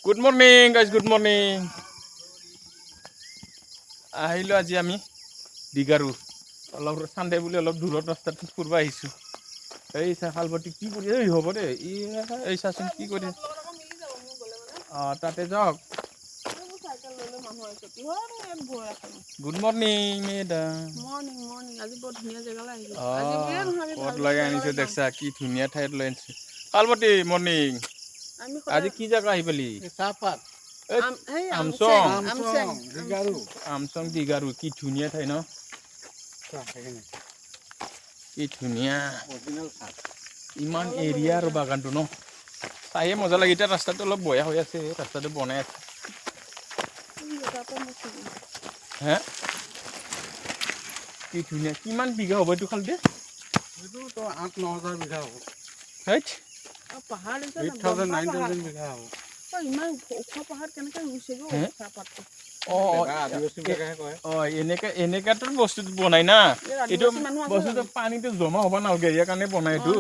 Good morning, guys. Good morning. আহিলো আজি আমি দিগাৰু অলপ চানডে বুলি অলপ দূৰত ৰাস্তাত ফুৰিব আহিছোঁ। এই চা খালপতি কি কৰি এই হ'ব দে এই চাচোন কি কৰি তাতে যাওক। Good morning madam. Morning morning আজি বৰ ধুনীয়া জেগালৈ আহিলোঁ। ক'ত লৈ আনিছোঁ দেখছা কি ধুনীয়া ঠাইত লৈ আনিছোঁ। খালপতি মৰ্নিং। আজি কি জেগা আহি পালি? চাহপাত আমচং দিগাৰু আমচং দিগাৰু কি ধুনীয়া ঠাই ন কি ধুনীয়া ইমান এৰিয়া আৰু বাগানটো ন চায়ে মজা লাগে। এতিয়া ৰাস্তাটো অলপ বেয়া হৈ আছে, ৰাস্তাটো বনাই আছে। হে কি ধুনীয়া কিমান বিঘা হ'ব এইটো খালতে? এইটো তো 8-9,000 বিঘা হ'ব। হেইট পাহাৰ 8,000-9,000 বিঘা হ'ব। ইমান ওখ পাহাৰ কেনেকৈ ৰুইছে চাহপাতটো? এনেকাতো বস্তুটো বনাই না, এইটো বস্তুটো পানীটো জমা হ'ব নালাগে, ইয়াৰ কাৰণে বনাই এইটো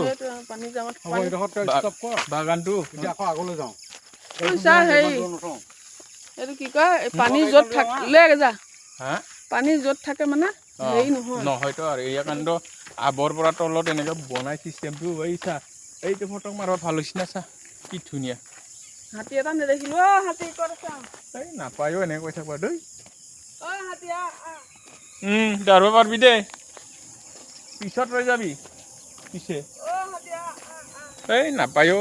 বাগানটো। আকৌ আগলৈ যাওঁ এইটো কি কয় পানী য'ত থাকিলে যা পানী য'ত থাকে মানে হেৰি নহয়তো আৰু ইয়াৰ কাৰণেতো আবৰ পৰা তলত এনেকৈ বনাই চিষ্টেমটো। এই চা এইটো ফটো মাৰিব ভাল হৈছে না, চা কি ধুনীয়া। হাতী এটা নেদেখিলো হাতী ক'ত আছে? এই নাপায়ো এনেকৈ কৈ থাকবা দেই। হাতী ধৰিব পাৰিবি দেই, পিছত ৰৈ যাবি পিছে। এই নাপায়ো।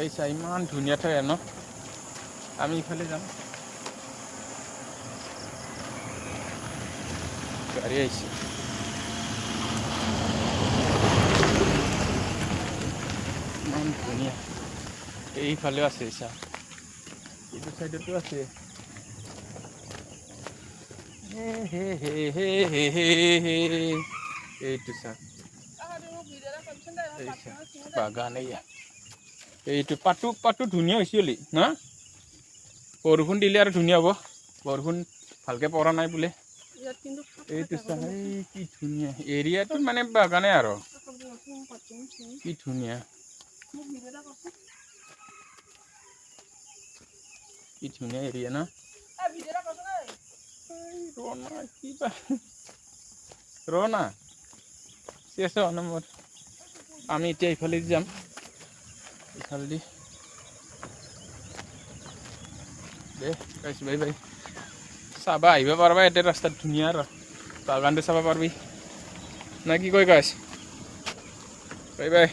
এই চা ইমান ধুনীয়া ঠাই ন, আমি ইফালে যাম। গাড়ী আহিছে। ইমান ধুনীয়া এইফালেও আছে চা, এইটো চাইডতো আছে। এইটো চা বাগান এইটো পাতটো ধুনীয়া হৈছিল না। বৰষুণ দিলে আৰু ধুনীয়া হ'ব। বৰষুণ ভালকৈ পৰা নাই বোলে। এইটো চা এই কি ধুনীয়া এৰিয়াটো মানে বাগানে আৰু কি ধুনীয়া কি ধুনীয়া এৰিয়া না। ৰনা চেছ নম্বৰ আমি এতিয়া ইফালে যাম, ইফালেদি দে গাইছ বাই বাই। চাবা আহিব পাৰবা এতিয়া, ৰাস্তাত ধুনীয়া আৰু বাগানটো চাব পাৰবি না কি কয় গাইছ? Bye bye.